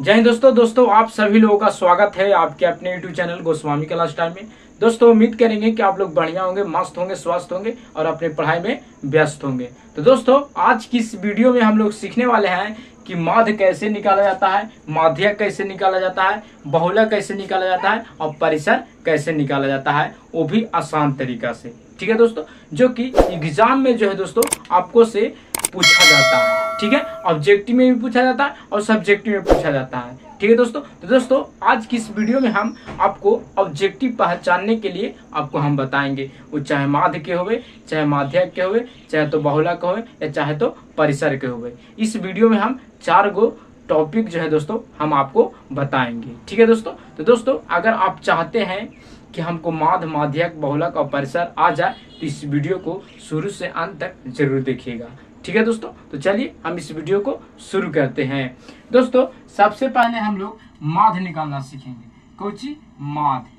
जय हिंद दोस्तों आप सभी लोगों का स्वागत है आपके अपने YouTube channel Goswami class time में। दोस्तों उम्मीद करेंगे कि आप लोग बढ़िया होंगे, मस्त होंगे, स्वस्थ होंगे और अपने पढ़ाई में व्यस्त होंगे। तो दोस्तों आज की इस वीडियो में हम लोग सीखने वाले हैं कि माध्य कैसे निकाला जाता है, माध्यक कैसे निकाला जाता है, बहुलक कैसे निकाला जाता है और परिसर कैसे निकाला जाता है, वो भी आसान तरीका से। ठीक है दोस्तों, जो कि एग्जाम में जो है दोस्तों आपको से पूछा जाता है। ठीक है, ऑब्जेक्टिव में भी पूछा जाता है और सब्जेक्टिव में पूछा जाता है। ठीक है दोस्तों, तो दोस्तों आज की इस वीडियो में हम आपको ऑब्जेक्टिव पहचानने के लिए आपको हम बताएंगे, वो चाहे माध्य के होवे, चाहे माध्यक के होवे, चाहे तो बहुलक के होवे या चाहे तो परिसर के होवे। इस वीडियो में हम 4 गो टॉपिक जो है दोस्तों हम आपको बताएंगे। ठीक है दोस्तों, तो दोस्तों अगर आप चाहते हैं कि हमको माध्य, माध्यक, बहुलक और परिसर आ जाए तो इस वीडियो को शुरू से अंत तक जरूर देखिएगा। ठीक है दोस्तों, तो चलिए हम इस वीडियो को शुरू करते हैं। दोस्तों सबसे पहले हम लोग माध्य निकालना सीखेंगे। कौची? माध्य।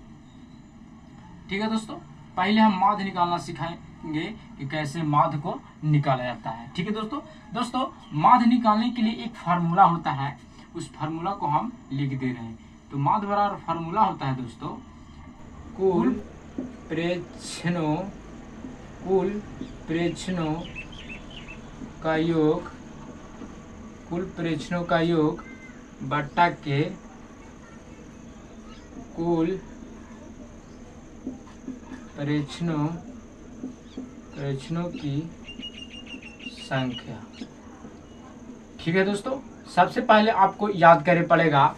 ठीक है दोस्तों, पहले हम माध्य निकालना सिखाएंगे कि कैसे माध्य को निकाला जाता है। ठीक है दोस्तों माध्य निकालने के लिए एक फार्मूला होता है, उस फार्मूला को हम लिख दे रहे हैं। तो माध्य बराबर फार्मूला होता है दोस्तों कुल प्रेक्षणों का योग, कुल प्रेक्षणों का योग बट्टा के कुल प्रेक्षणों की संख्या। ठीक है दोस्तों, सबसे पहले आपको याद करे पड़ेगा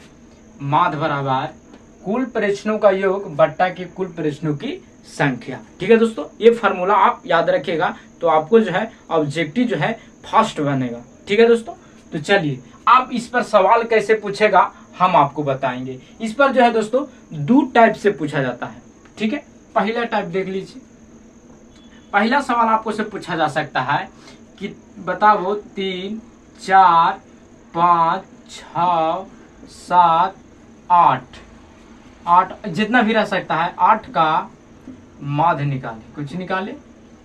माध्य बराबर कुल प्रेक्षणों का योग बट्टा के कुल प्रेक्षणों की संख्या। ठीक है दोस्तों, ये फार्मूला आप याद रखिएगा तो आपको जो है ऑब्जेक्टिव जो है फास्ट बनेगा। ठीक है दोस्तों, तो चलिए आप इस पर सवाल कैसे पूछेगा हम आपको बताएंगे। इस पर जो है दोस्तों 2 टाइप से पूछा जाता है। ठीक है, पहला टाइप देख लीजिए। पहला सवाल आपको से पूछा जा सकता है कि बताओ 3, 4, 5, 6, 7, 8 जितना भी रह सकता है 8 का माध्य निकाले। कुछ निकाले,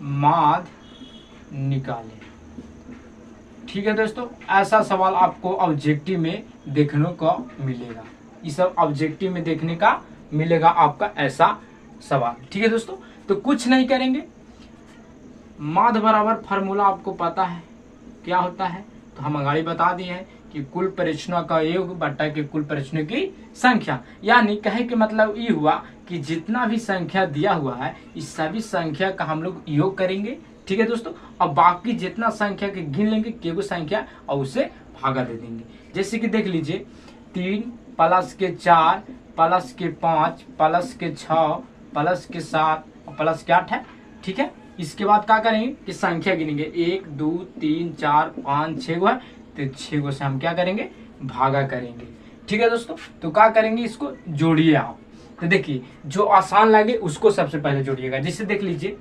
माध्य निकाले। ठीक है दोस्तों, ऐसा सवाल आपको ऑब्जेक्टिव में देखने को मिलेगा। ये सब ऑब्जेक्टिव में देखने का मिलेगा आपका ऐसा सवाल। ठीक है दोस्तों, तो कुछ नहीं करेंगे, माध्य बराबर फार्मूला आपको पता है क्या होता है, तो हम आगे बता दिए हैं कि कुल प्रेक्षणों का योग बट्टा के कुल प्रेक्षणों की संख्या। यानी कहे के मतलब ये हुआ कि जितना भी संख्या दिया हुआ है इस सभी संख्या का हम लोग योग करेंगे। ठीक है दोस्तों, और बाकी जितना संख्या के गिन लेंगे केगो संख्या और उसे भागा दे देंगे। जैसे कि देख लीजिए 3 प्लस के 4 प्लस के 5 प्लस के 6 प्लस के 7 और प्लस के 8 है। ठीक है, इसके बाद क्या करेंगे कि संख्या गिनेंगे 1 2 3 4 5 6 गो है, तो 6 गो से हम क्या करेंगे भागा करेंगे। ठीक है दोस्तों, तो क्या करेंगे इसको जोड़िए आप। तो देखिए जो आसान लगे उसको सबसे पहले जोड़िएगा। जैसे देख लीजिए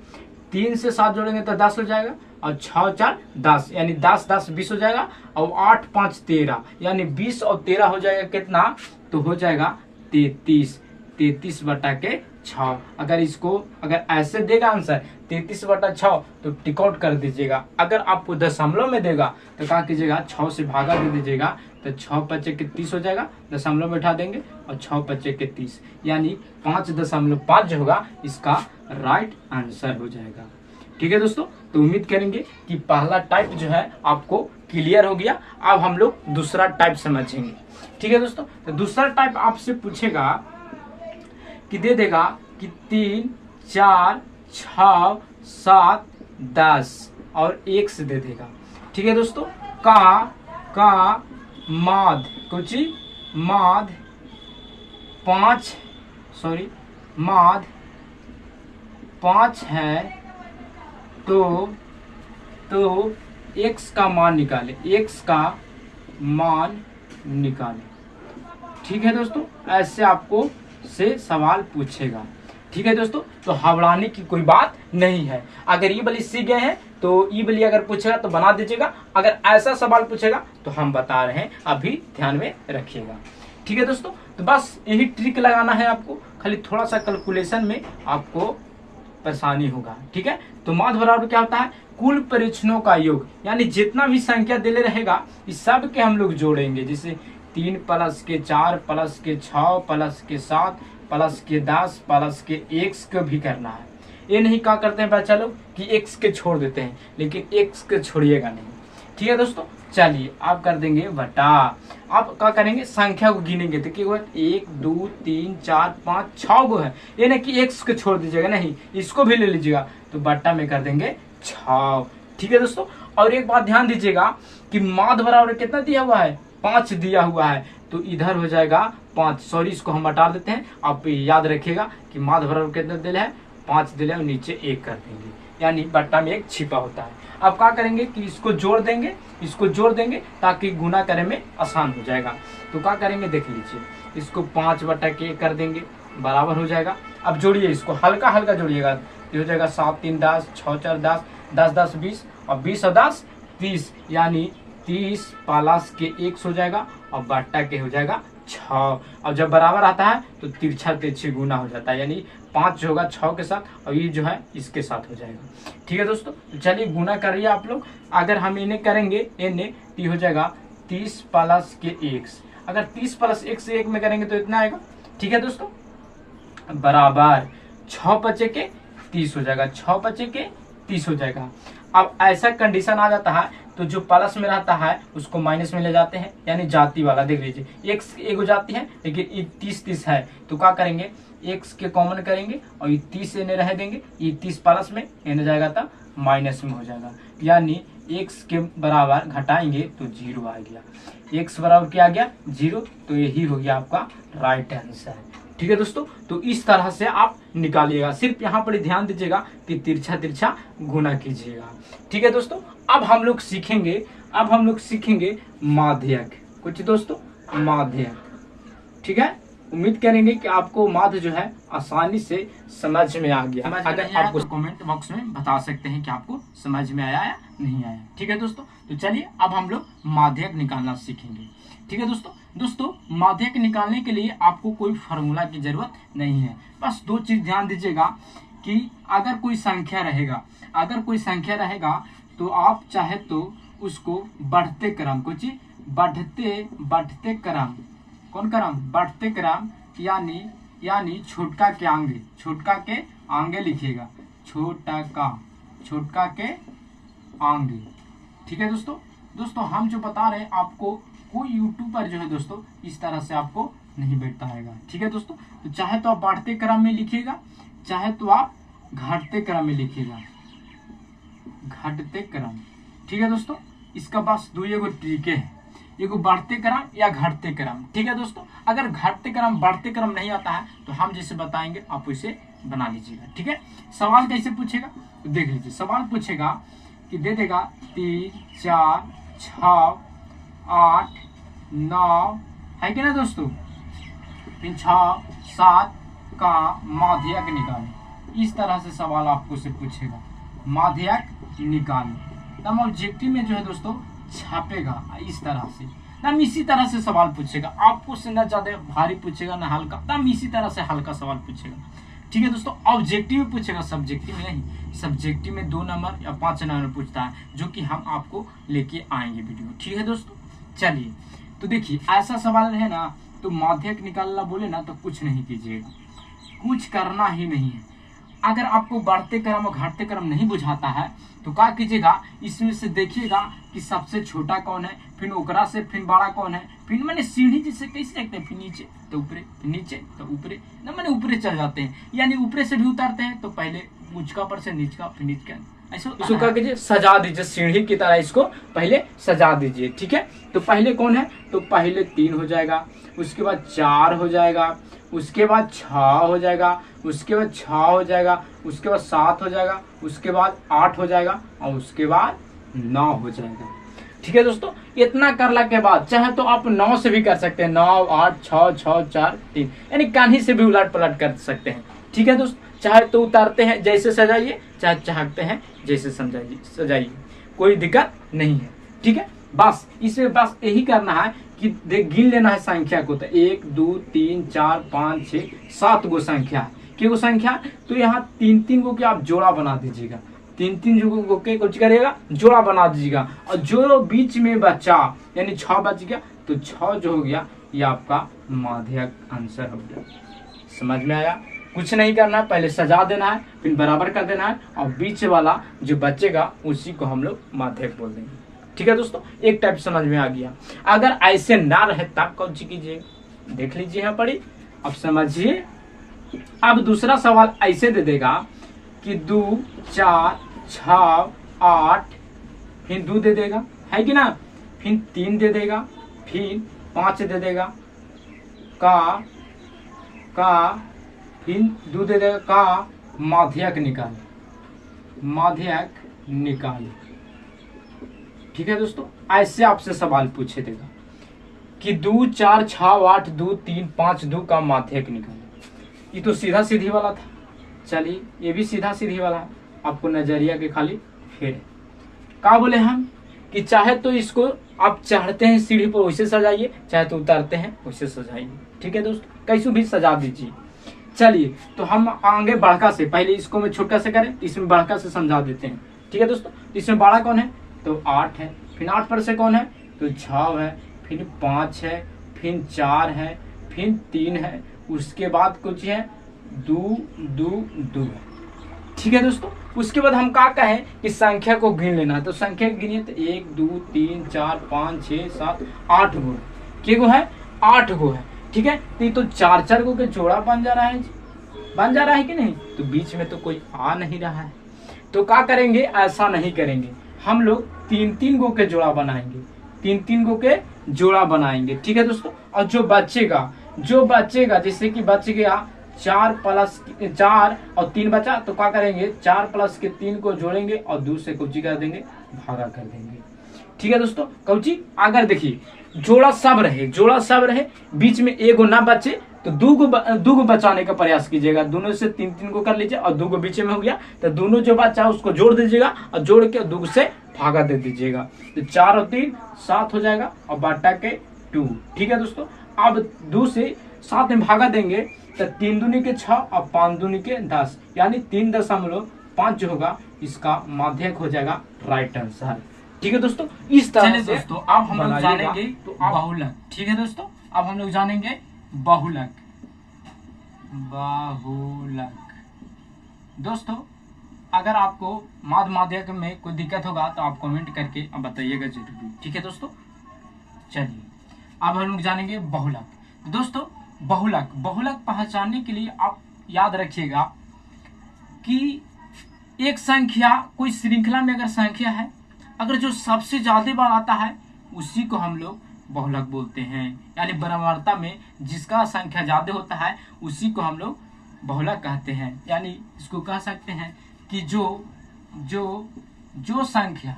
3 से 7 जोड़ेंगे तो 10 हो जाएगा और 6 4 10 यानी 10 10 20 हो जाएगा और 8 5 13 यानी 20 और 13 हो जाएगा कितना, तो हो जाएगा 33 बटा के 6। अगर ऐसे देगा आंसर 33/6 तो टिक आउट कर दीजिएगा। अगर आपको दशमलव में देगा तो क्या कीजिएगा 6 से भागा दे दीजिएगा, तो 6 पच्चे के 30 हो जाएगा, दशमलव में उठा देंगे और 6 पच्चे के 30 यानी 5.5 जो होगा इसका राइट आंसर हो जाएगा। ठीक है दोस्तों, तो उम्मीद करेंगे कि पहला टाइप जो है आपको क्लियर हो गया। अब हम लोग दूसरा टाइप समझेंगे। ठीक है दोस्तों, तो दूसरा टाइप आपसे पूछेगा कि दे देगा कि 3 4 6 7 10 और 1 से दे देगा। ठीक है दोस्तों, का माध्य कुछ माध्य 5 है तो x का मान निकाले, x का मान निकाले। ठीक है दोस्तों, ऐसे आपको से सवाल पूछेगा। ठीक है दोस्तों, तो घबराने की कोई बात नहीं है। अगर ये वाली सीख गए हैं तो ये वाली अगर पूछेगा तो बना दीजिएगा, अगर ऐसा सवाल पूछेगा तो हम बता रहे हैं, अभी ध्यान में रखिएगा। ठीक है दोस्तों, तो बस यही ट्रिक लगाना है आपको, खाली थोड़ा सा कैलकुलेशन में आपको परेशानी होगा। ठीक है, तो माध्य बराबर क्या होता है कुल परीक्षणों का योग, यानी जितना भी संख्या दिले रहेगा इस सब के हम लोग जोड़ेंगे। जैसे 3 प्लस के 4 प्लस के 6 प्लस के 7 प्लस के 10 प्लस के x को भी करना है। ये नहीं क्या करते हैं बच्चा लोग कि x के छोड़ देते हैं, लेकिन x के छोड़िएगा नहीं। ठीक है दोस्तों, चलिए आप कर देंगे बटा। आप क्या करेंगे, संख्या को गिनेंगे तो क्या हुआ, 1 2 3 4 5 6 गो है। ये नहीं कि x के छोड़ दीजिएगा, नहीं, इसको भी ले लीजिएगा तो बट्टा में कर देंगे 6। ठीक है दोस्तों, और एक बात ध्यान दीजिएगा कि माध्य बराबर कितना दिया हुआ है, 5 दिया हुआ है, तो इधर हो जाएगा 5। सॉरी, इसको हम हटा देते हैं। आप याद रखिएगा कि माध्य बराबर कितना दिया है, 5 दिया है, नीचे 1 कर देंगे, यानी बट्टा में 1 छिपा होता है। अब क्या करेंगे कि इसको जोड़ देंगे, इसको जोड़ देंगे ताकि गुना करने में आसान हो जाएगा। तो क्या करेंगे देख लीजिए, इसको 5 बटा के कर देंगे, बराबर हो जाएगा। अब जोड़िए, इसको हल्का हल्का जोड़िएगा, ये हो जाएगा 7 3 10, 6 4 10, 10 10 20, और 20 और 10 30, यानी 30 प्लस के 1 हो जाएगा और बट्टा के हो जाएगा 6। अब जब बराबर आता है तो तिरछा तिरछी गुना हो जाता है, यानी 5 होगा 6 के साथ और ये जो है इसके साथ हो जाएगा। ठीक है दोस्तों, तो चलिए गुना करिए आप लोग। अगर हम इन्हें करेंगे इन्हें तो हो जाएगा 30 प्लस के 1। अगर 30 प्लस 1 से 1 में करेंगे तो इतना आएगा। ठीक है दोस्तों, बराबर 6 बचे के 30 हो जाएगा, 6 बचे के 30 हो जाएगा। अब ऐसा कंडीशन आ जाता है तो जो प्लस में रहता है उसको माइनस में ले जाते हैं, यानी जाती वाला। देख लीजिए, एक हो जाती है लेकिन 30 है, तो क्या करेंगे, x के कॉमन करेंगे और 30 इन्हें रह देंगे, 30 प्लस में इन्हें जाएगा तो माइनस में हो जाएगा, यानी x के बराबर घटाएंगे तो 0 आ गया। x बराबर क्या आ गया, 0, तो यही हो गया आपका राइट आंसर। ठीक है दोस्तों, तो इस तरह से आप निकालिएगा। सिर्फ यहाँ पर ध्यान दीजिएगा कि तिरछा तिरछा गुना कीजिएगा। ठीक है दोस्तों, अब हम लोग सीखेंगे माध्यक। कुछ दोस्तों माध्यक, ठीक है। उम्मीद करेंगे कि आपको माध्य जो है आसानी से समझ में आ गया। अगर आपको कमेंट बॉक्स में बता सकते हैं कि आपको समझ में आया या नहीं आया। ठीक है दोस्तों, तो चलिए अब हम लोग माध्यक निकालना सीखेंगे। ठीक है दोस्तों, माध्यक निकालने के लिए आपको कोई फार्मूला की जरूरत नहीं है। बस 2 चीज ध्यान दीजिएगा कि अगर कोई संख्या रहेगा तो आप चाहे तो उसको बढ़ते क्रम, कुछ बढ़ते क्रम, कौन क्रम, बढ़ते क्रम, यानी छोटका के आगे लिखिएगा, छोटका के आगे। ठीक है दोस्तों, हम जो बता रहे हैं आपको कोई यूट्यूब पर जो है दोस्तों इस तरह से आपको नहीं बताएगा। ठीक है दोस्तों, तो चाहे तो आप बढ़ते क्रम में लिखिएगा, चाहे तो आप घटते क्रम में लिखिएगा, घटते क्रम। ठीक है दोस्तों, इसका बस 2 तरीके हैं, एगो बढ़ते क्रम या घटते क्रम। ठीक है दोस्तों, अगर घटते क्रम बढ़ते क्रम नहीं आता है तो हम जैसे बताएंगे आप वैसे बना लीजिएगा। ठीक है, सवाल कैसे पूछेगा तो देख लीजिए। सवाल पूछेगा कि दे देगा 3 4 6 8 9 है कि ना दोस्तों, 3 6 7 का माध्यक निकालें। इस तरह से सवाल आपको से पूछेगा, माध्यक निकालें। तब ऑब्जेक्टिव में जो है दोस्तों छापेगा इस तरह से, तब इसी तरह से सवाल पूछेगा। आपको से ना ज्यादा भारी पूछेगा ना हल्का, तब इसी तरह से हल्का सवाल पूछेगा। ठीक है दोस्तों, ऑब्जेक्टिव में पूछेगा, सब्जेक्टिव में नहीं। सब्जेक्टिव में 2 नंबर या 5 नंबर पूछता है, जो कि हम आपको लेके आएंगे वीडियो। ठीक है दोस्तों, चलिए तो देखिए, ऐसा सवाल है ना तो माध्यक निकालना बोले ना तो कुछ नहीं कीजिएगा, कुछ करना ही नहीं है। अगर आपको बढ़ते क्रम और घटते क्रम नहीं बुझाता है तो क्या कीजिएगा, इसमें से देखिएगा कि सबसे छोटा कौन है, फिर ओकरा से फिर बड़ा कौन है, फिर मैंने सीढ़ी जैसे कैसे देखते हैं, फिर नीचे तो ऊपरे, फिर नीचे तो ऊपरे, ना मैंने ऊपरे चल जाते हैं, यानी ऊपरे से भी उतारते हैं। तो पहले ऊंचका पर से नीचका, फिर नीचका, ऐसा इसको क्या कीजिए, सजा दीजिए, सीढ़ी की तरह इसको पहले सजा दीजिए। ठीक है, तो पहले कौन है, तो पहले 3 हो जाएगा, उसके बाद 4 हो जाएगा, उसके बाद 6 हो जाएगा, उसके बाद 6 हो जाएगा, उसके बाद 7 हो जाएगा, उसके बाद 8 हो जाएगा और उसके बाद 9 हो जाएगा। ठीक है दोस्तों, इतना करने के बाद चाहे तो आप 9 से भी कर सकते हैं, 9 8 6 6 4 3, यानी कान्ही से भी उलट पलट कर सकते हैं। ठीक है दोस्तों, चाहे तो उतारते हैं जैसे सजाइए, चाहे चाहते हैं जैसे सजाइए, कोई दिक्कत नहीं है। ठीक है, बस इसमें बस यही करना है कि गिन लेना है संख्या को। तो 1 2 3 4 5 6 7 गो संख्या है, क्या संख्या, तो यहाँ 3 3 गो के आप जोड़ा बना दीजिएगा, तीन तीन जो के कुछ करेगा जोड़ा बना दीजिएगा, और जो बीच में बचा यानी 6 बच गया तो 6 जो हो गया ये आपका माध्यक आंसर हो गया। समझ में आया? कुछ नहीं करना है, पहले सजा देना है, फिर बराबर कर देना है, और बीच वाला जो बचेगा उसी को हम लोग माध्यक बोल देंगे। ठीक है दोस्तों, एक टाइप समझ में आ गया। अगर ऐसे ना रहे तब कौन सी कीजिए, देख लीजिए यहाँ पढ़ी। अब समझिए, अब दूसरा सवाल ऐसे दे देगा कि 2 4 6 8, फिर 2 दे देगा, है कि ना, फिर 3 दे देगा, फिर 5 दे देगा, का फिर 2 दे देगा, का माध्यक निकाले, माध्यक निकाले। ठीक है दोस्तों, ऐसे आपसे सवाल पूछे देगा कि 2 4 6 8 2 3 5 2 का माध्यक निकाले। ये तो सीधा सीधी वाला था, चलिए ये भी सीधा सीधी वाला है, आपको नजरिया के खाली फेर का बोले हम कि चाहे तो इसको आप चाहते हैं सीढ़ी पर वैसे सजाइए, चाहे तो उतारते हैं वैसे सजाइए। ठीक है दोस्तों, कैसे भी सजा दीजिए। चलिए तो हम आगे बड़का से, पहले इसको मैं छोटा से करें, इसमें बड़का से समझा देते हैं। ठीक है दोस्तों, इसमें बड़ा कौन है तो 8 है, फिर 8 पर से कौन है तो 6 है, फिर 5 है, फिर 4 है, फिर 3 है, उसके बाद कुछ है 2 2 2 है। ठीक है दोस्तों, उसके बाद हम क्या कहें कि संख्या को गिन लेना है, तो संख्या गिनिए तो 1 2 3 4 5 6 7 8 गो, के गो है 8 गो है। ठीक है, तो ये तो 4 4 गो के जोड़ा बन जा रहा है जी, बन जा रहा है कि नहीं, तो बीच में तो कोई आ नहीं रहा है, तो क्या करेंगे, ऐसा नहीं करेंगे, हम लोग 3 3 गो के जोड़ा बनाएंगे, 3 3 गो के जोड़ा बनाएंगे। ठीक है दोस्तों, और जो बचेगा जैसे कि बच गया 4 प्लस 4 और 3 बचा, तो क्या करेंगे 4 प्लस के 3 को जोड़ेंगे और 2 से कौची कर देंगे, भागा कर देंगे। ठीक है दोस्तों, कौची अगर देखिए जोड़ा सब रहे, बीच में एगो ना बचे तो 2 गो बचाने का प्रयास कीजिएगा, दोनों से 3 3 को कर लीजिए, और 2 गो बीच में हो गया तो दोनों जो बचा उसको जोड़ दीजिएगा, और जोड़ के 2 से भागा दे दीजिएगा, तो 4 और 3 7 हो जाएगा, और बाटा के 2। ठीक है दोस्तों, अब 2 से 7 में भागा देंगे तो 3 दूनी के 6 और 5 दूनी के 10, यानी 3.5 जो होगा इसका माध्यक हो जाएगा राइट आंसर। ठीक है दोस्तों, इस तरह से दोस्तों अब हम लोग जानेंगे तो बहुलक। ठीक है दोस्तों, अब हम लोग जानेंगे बहुलक। दोस्तों अगर आपको माध्यक में कोई दिक्कत होगा तो आप कमेंट करके अब बताइएगा जरूर। ठीक है दोस्तों, चलिए अब हम लोग जानेंगे बहुलक। दोस्तों बहुलक पहचानने के लिए आप याद रखिएगा कि एक संख्या कोई श्रृंखला में अगर संख्या है, अगर जो सबसे ज्यादा बार आता है उसी को हम लोग बहुलक बोलते हैं, यानी बराबरता में जिसका संख्या ज्यादा होता है उसी को हम लोग बहुलक कहते हैं। यानी इसको कह सकते हैं कि जो संख्या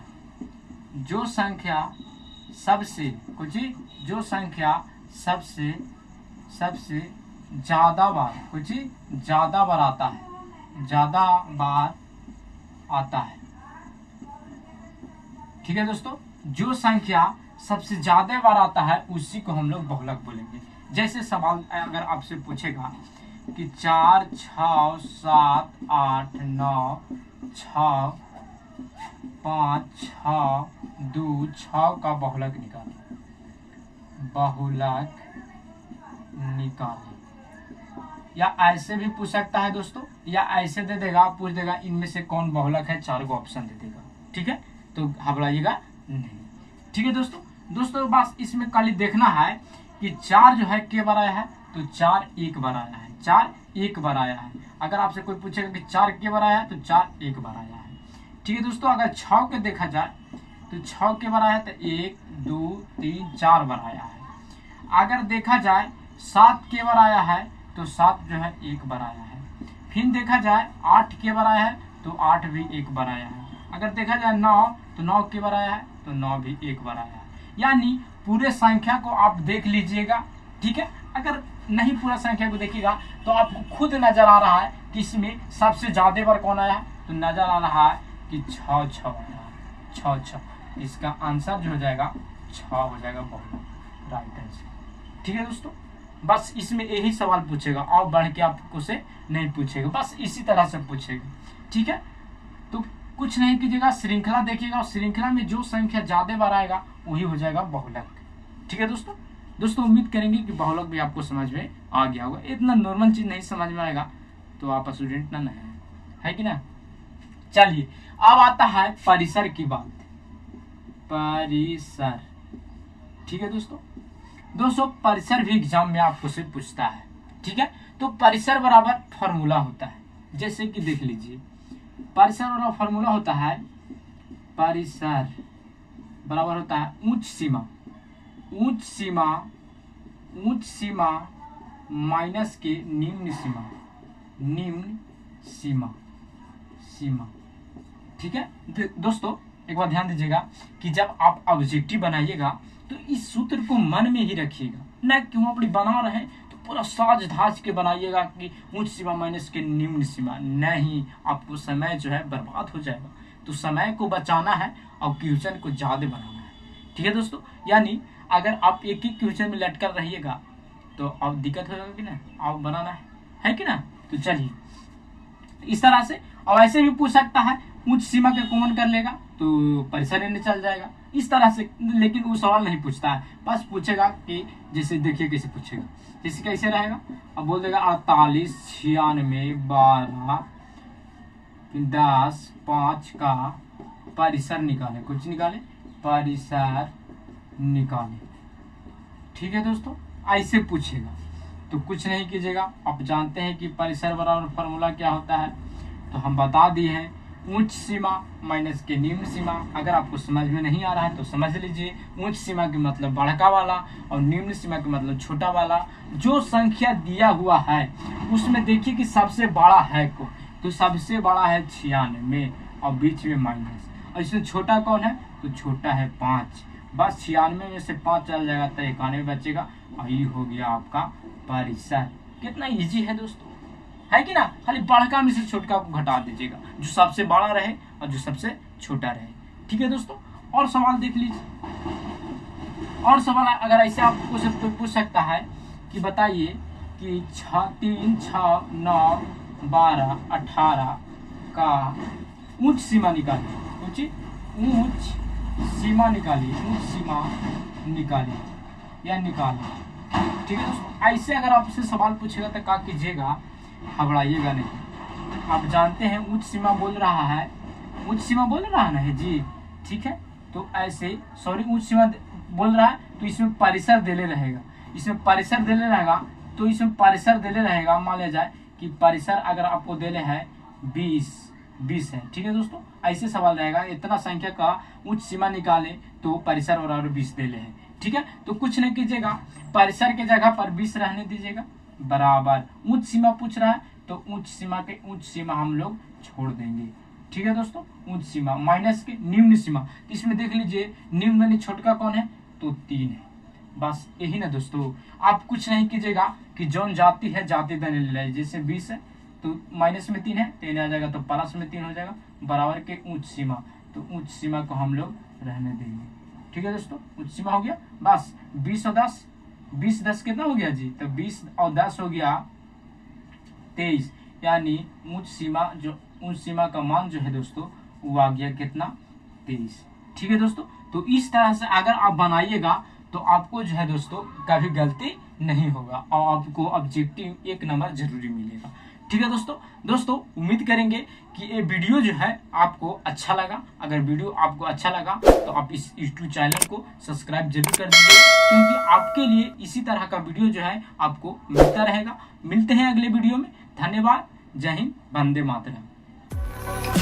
सबसे ज्यादा बार आता है। ठीक है दोस्तों, जो संख्या सबसे ज्यादा बार आता है उसी को हम लोग बहुलक बोलेंगे। जैसे सवाल अगर आपसे पूछेगा कि 4 6 7 8 9 6 5 6 2 6 का बहुलक निकाले, या ऐसे भी पूछ सकता है दोस्तों, या ऐसे दे देगा, पूछ देगा इनमें से कौन बहुलक है, 4 को ऑप्शन दे देगा। ठीक है, तो घबराइएगा नहीं। ठीक है दोस्तों बस इसमें खाली देखना है कि 4 जो है के बार आया है तो 4 एक बार आया है, 4 एक बार आया है। अगर आपसे कोई पूछेगा कि 4 के बार आया है तो 4 एक बार आया है। ठीक है दोस्तों, अगर 6 के देखा जाए तो 6 के बार आया है तो 1 2 3 4 बार आया है। अगर देखा जाए 7 के बार आया है तो 7 जो है एक बार आया है। फिर देखा जाए 8 के बार आया है तो 8 भी एक बार आया है। अगर देखा जाए 9 तो 9 के बार आया है तो 9 भी एक बार आया है। यानी पूरे संख्या को आप देख लीजिएगा। ठीक है, अगर नहीं पूरा संख्या को देखिएगा तो आपको खुद नजर आ रहा है कि इसमें सबसे ज्यादा बार कौन आया है, तो नजर आ रहा है कि 6 6 आया है, 6 इसका आंसर जो हो जाएगा 6 हो जाएगा बहुलक राइट आंसर। ठीक है दोस्तों, बस इसमें यही सवाल पूछेगा और बढ़ के आपको से नहीं पूछेगा, बस इसी तरह से पूछेगा। ठीक है, तो कुछ नहीं कीजिएगा, श्रृंखला देखिएगा और श्रृंखला में जो संख्या ज्यादा बार आएगा वही हो जाएगा बहुलक। ठीक है दोस्तों उम्मीद करेंगे कि बहुलक भी आपको समझ में आ गया होगा। इतना नॉर्मल चीज नहीं समझ में आएगा तो आप स्टूडेंट ना है कि ना। चलिए अब आता है परिसर की बात, परिसर। ठीक है दोस्तों परिसर भी एग्जाम में आपको से पूछता है। ठीक है, तो परिसर बराबर फॉर्मूला होता है, जैसे कि देख लीजिए परिसर बराबर फॉर्मूला होता है, परिसर बराबर होता है उच्च सीमा माइनस के निम्न सीमा। ठीक है दोस्तों, एक बार ध्यान दीजिएगा कि जब आप ऑब्जेक्टिव बनाइएगा तो इस सूत्र को मन में ही रखिएगा, न क्यों अपनी बना रहे हैं तो पूरा साज धाज के बनाइएगा कि उच्च सीमा माइनस के निम्न सीमा। नहीं, आपको समय जो है बर्बाद हो जाएगा। तो समय को बचाना है और क्वेश्चन को ज्यादा बनाना है। ठीक है दोस्तों, यानी अगर आप एक ही क्वेश्चन में लटकर रहिएगा तो अब दिक्कत हो जाएगा कि ना, आप बनाना है कि ना। तो चलिए इस तरह से, और ऐसे भी पूछ सकता है उच्च सीमा के कॉमन कर लेगा तो परिसर में चल जाएगा, इस तरह से। लेकिन वो सवाल नहीं पूछता है, बस पूछेगा कि जैसे देखिए कैसे पूछेगा, जैसे कैसे रहेगा। अब बोल देगा 48, 96, 12, 10, 5 का परिसर निकाले, कुछ निकाले, परिसर निकाले। ठीक है दोस्तों, ऐसे पूछेगा तो कुछ नहीं कीजिएगा। आप जानते हैं कि परिसर बराबर फॉर्मूला क्या होता है, तो हम बता दिए हैं, उच्च सीमा माइनस के निम्न सीमा। अगर आपको समझ में नहीं आ रहा है तो समझ लीजिए, उच्च सीमा के मतलब बड़का वाला और निम्न सीमा के मतलब छोटा वाला। जो संख्या दिया हुआ है उसमें देखिए कि सबसे बड़ा है को, तो सबसे बड़ा है 96 और बीच में माइनस, और इसमें छोटा कौन है, तो छोटा है 5। बस 96 में से 5 चल जाएगा तो 91 बचेगा, और ये हो गया आपका परिसर। कितना इजी है दोस्तों, है कि ना। खाली बड़का में से छोटका को घटा दीजिएगा, जो सबसे बड़ा रहे और जो सबसे छोटा रहे। ठीक है दोस्तों, और सवाल देख लीजिए। और सवाल अगर ऐसे आपको से पूछ सकता है कि बताइए कि 3, 6, 9, 12, 18 का उच्च सीमा निकालिए, उच्च सीमा निकालिए या निकालिए। ठीक है दोस्तों, ऐसे अगर आपसे सवाल पूछेगा तो क्या कीजिएगा, घबराइएगा नहीं। आप जानते हैं उच्च सीमा बोल रहा है ना है जी। ठीक है, तो ऐसे उच्च सीमा बोल रहा है तो इसमें परिसर देले रहेगा, तो इसमें परिसर देले रहेगा। मान लिया जाए कि परिसर अगर आपको देले है 20 है। ठीक है दोस्तों, ऐसे सवाल रहेगा, इतना संख्या का उच्च सीमा निकाले तो परिसर बराबर 20 देले है। ठीक है, तो कुछ नहीं कीजिएगा, परिसर के जगह पर 20 रहने दीजिएगा, बराबर उच्च सीमा पूछ रहा है तो उच्च सीमा हम लोग छोड़ देंगे। ठीक है दोस्तों, उच्च सीमा माइनस के निम्न सीमा, तो इसमें देख लीजिए निम्न में छोटका कौन है, तो 3 है। बस यही ना दोस्तों, आप कुछ नहीं कीजिएगा कि जौन जाति है जाति देने ले, जैसे 20 है तो माइनस में 3 है, 3 आ जाएगा तो प्लस में 3 हो जाएगा, बराबर के उच्च सीमा, तो उच्च सीमा को हम लोग रहने देंगे। ठीक है दोस्तों, उच्च सीमा हो गया। बस 20 और 10, 20 10 कितना हो गया जी, तो 20 और 10 हो गया 23, यानी उच्च सीमा का मान जो है दोस्तों वो आ गया कितना, 23। ठीक है दोस्तों, तो इस तरह से अगर आप बनाइएगा तो आपको जो है दोस्तों कभी गलती नहीं होगा और आपको ऑब्जेक्टिव 1 नंबर जरूरी मिलेगा। ठीक है दोस्तों उम्मीद करेंगे कि ये वीडियो जो है आपको अच्छा लगा। अगर वीडियो आपको अच्छा लगा तो आप इस यूट्यूब चैनल को सब्सक्राइब जरूर कर दीजिए, क्योंकि आपके लिए इसी तरह का वीडियो जो है आपको मिलता रहेगा। मिलते हैं अगले वीडियो में। धन्यवाद। जय हिंद, वंदे मातरम।